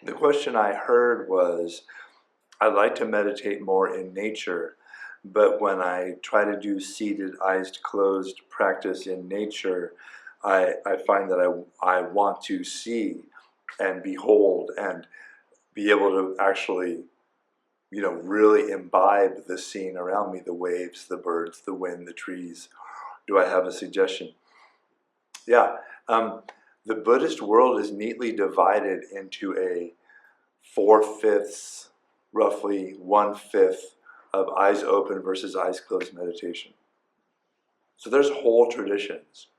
The question I heard was, I'd like to meditate more in nature, but when I try to do seated, eyes closed practice in nature, I find that I want to see and behold and be able to actually, really imbibe the scene around me, the waves, the birds, the wind, the trees. Do I have a suggestion? Yeah. The Buddhist world is neatly divided into a 4/5, roughly 1/5 of eyes open versus eyes closed meditation. So there's whole traditions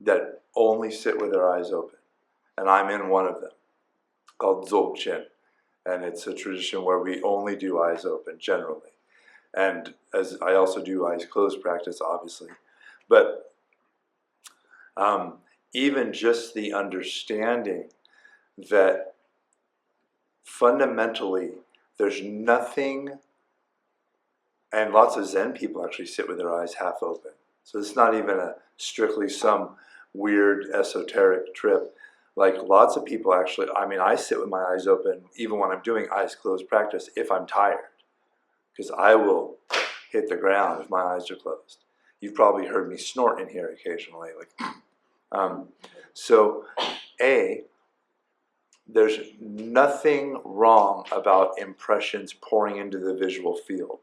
that only sit with their eyes open. And I'm in one of them, called Dzogchen. And it's a tradition where we only do eyes open, generally. And as I also do eyes closed practice, obviously. But even just the understanding that fundamentally there's nothing, and lots of Zen people actually sit with their eyes half open. So it's not even a strictly some weird esoteric trip. Like lots of people actually, I sit with my eyes open even when I'm doing eyes closed practice if I'm tired, because I will hit the ground if my eyes are closed. You've probably heard me snort in here occasionally. So there's nothing wrong about impressions pouring into the visual field.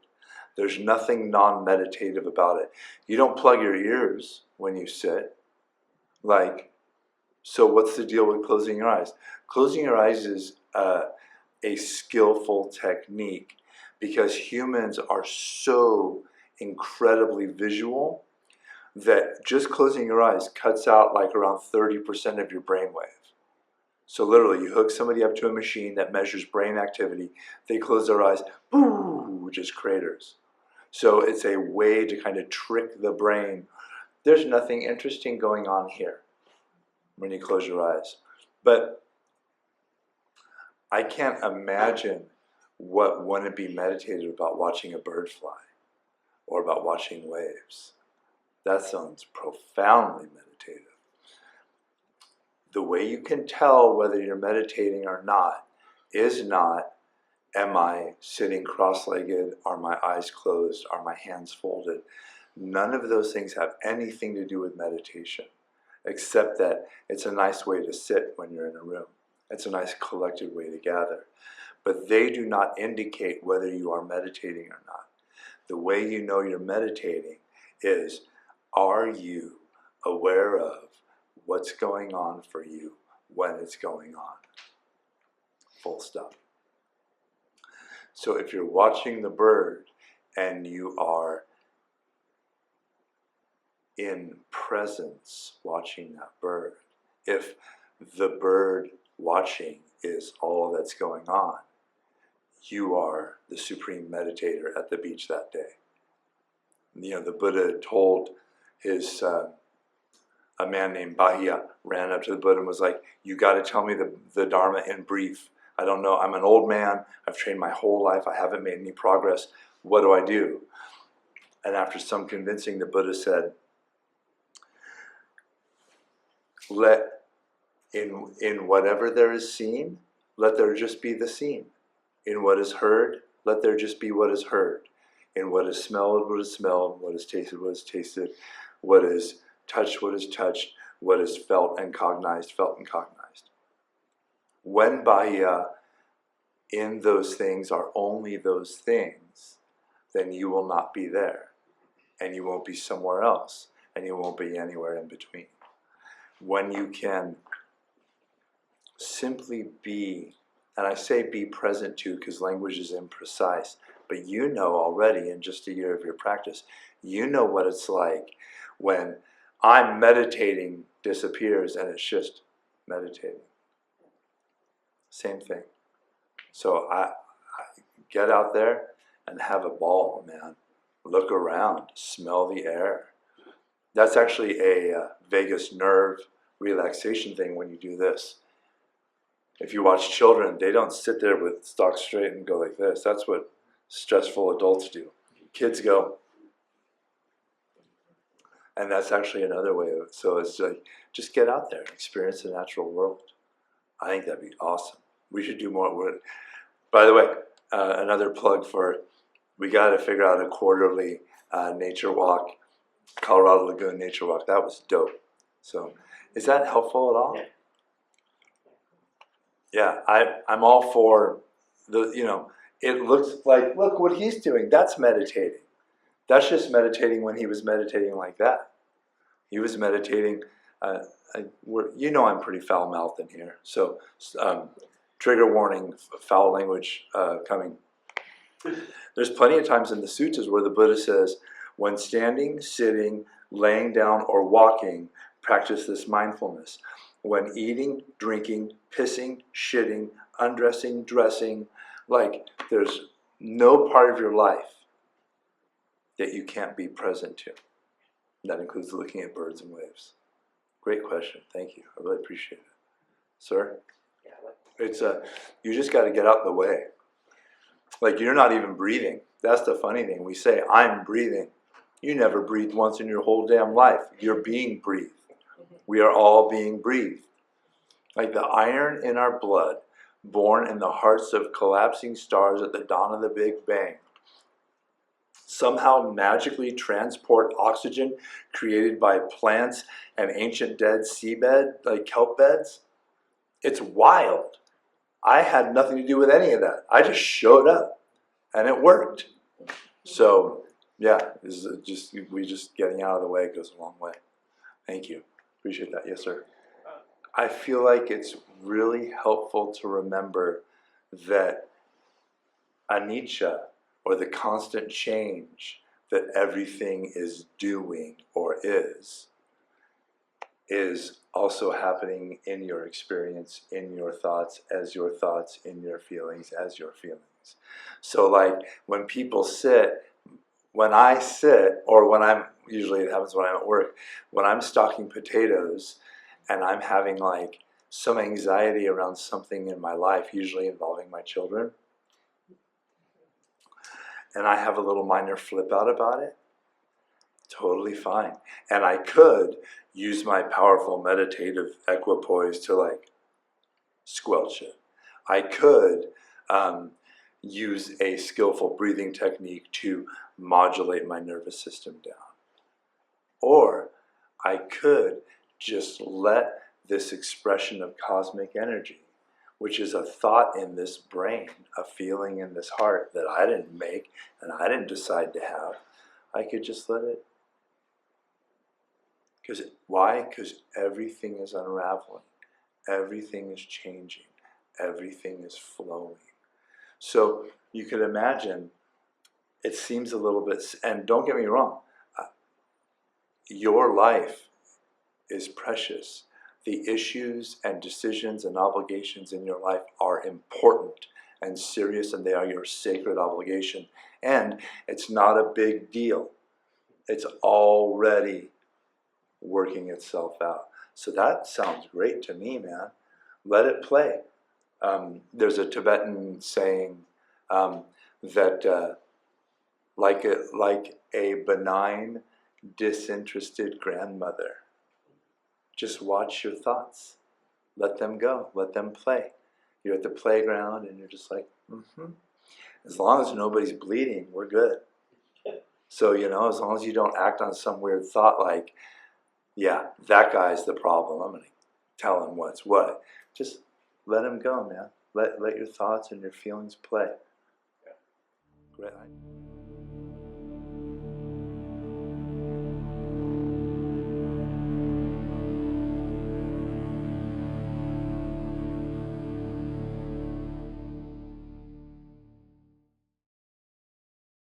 There's nothing non-meditative about it. You don't plug your ears when you sit. So what's the deal with closing your eyes? Closing your eyes is a skillful technique because humans are so incredibly visual that just closing your eyes cuts out like around 30% of your brainwave. So literally, you hook somebody up to a machine that measures brain activity, they close their eyes, boom, just craters. So it's a way to kind of trick the brain. There's nothing interesting going on here when you close your eyes. But I can't imagine what wouldn't be meditative about watching a bird fly or about watching waves. That sounds profoundly meditative. The way you can tell whether you're meditating or not is not, am I sitting cross-legged? Are my eyes closed? Are my hands folded? None of those things have anything to do with meditation, except that it's a nice way to sit when you're in a room. It's a nice collected way to gather. But they do not indicate whether you are meditating or not. The way you know you're meditating is, are you aware of what's going on for you when it's going on? Full stop. So if you're watching the bird and you are in presence watching that bird, if the bird watching is all that's going on, you are the supreme meditator at the beach that day. The Buddha told his a man named Bahia ran up to the Buddha and was like, you got to tell me the Dharma in brief. I don't know, I'm an old man, I've trained my whole life, I haven't made any progress, what do I do? And after some convincing, the Buddha said, in whatever there is seen, let there just be the seen. In what is heard, let there just be what is heard. In what is smelled, what is smelled, what is tasted, what is tasted, what is touched, what is touched, what is felt and cognized, felt and cognized. When Bahia in those things are only those things, then you will not be there, and you won't be somewhere else, and you won't be anywhere in between. When you can simply be, and I say be present too because language is imprecise, but you know already in just a year of your practice, you know what it's like when I'm meditating disappears and it's just meditating. Same thing. So I get out there and have a ball, man. Look around, smell the air. That's actually a vagus nerve relaxation thing when you do this. If you watch children, they don't sit there with stock straight and go like this. That's what stressful adults do. Kids go. And that's actually another way of it. So it's like, just get out there and experience the natural world. I think that'd be awesome. We should do more. By the way, another plug for, we got to figure out a quarterly nature walk, Colorado Lagoon nature walk. That was dope. So, is that helpful at all? Yeah, I'm all for the, it looks like, look what he's doing. That's meditating. That's just meditating when he was meditating like that. He was meditating, I'm pretty foul-mouthed in here. So, trigger warning, foul language coming. There's plenty of times in the suttas where the Buddha says, when standing, sitting, laying down, or walking, practice this mindfulness. When eating, drinking, pissing, shitting, undressing, dressing, like there's no part of your life that you can't be present to. That includes looking at birds and waves. Great question. Thank you. I really appreciate it. Sir? It's you just got to get out of the way. Like you're not even breathing. That's the funny thing. We say, I'm breathing. You never breathed once in your whole damn life. You're being breathed. We are all being breathed. Like the iron in our blood, born in the hearts of collapsing stars at the dawn of the Big Bang, somehow magically transport oxygen created by plants and ancient dead seabed, like kelp beds. It's wild. I had nothing to do with any of that. I just showed up, and it worked. So, yeah, this is just getting out of the way goes a long way. Thank you. Appreciate that. Yes, sir. I feel like it's really helpful to remember that anicca, or the constant change that everything is doing or is also happening in your experience, in your thoughts, as your thoughts, in your feelings, as your feelings. So like when people sit, when I sit, or when I'm, usually it happens when I'm at work, when I'm stalking potatoes and I'm having like some anxiety around something in my life, usually involving my children, and I have a little minor flip out about it, totally fine. And I could use my powerful meditative equipoise to like squelch it. I could use a skillful breathing technique to modulate my nervous system down. Or I could just let this expression of cosmic energy, which is a thought in this brain, a feeling in this heart that I didn't make and I didn't decide to have, I could just let it. Why? Because everything is unraveling. Everything is changing. Everything is flowing. So you could imagine, it seems a little bit, and don't get me wrong, your life is precious. The issues and decisions and obligations in your life are important and serious, and they are your sacred obligation. And it's not a big deal. It's already working itself out. So that sounds great to me, man. Let it play. There's a Tibetan saying that like a benign, disinterested grandmother, just watch your thoughts. Let them go. Let them play. You're at the playground and you're just like, As long as nobody's bleeding, we're good. So, as long as you don't act on some weird thought like, yeah, that guy's the problem, I'm going to tell him what's what. Just let him go, man. Let your thoughts and your feelings play. Yeah. Great.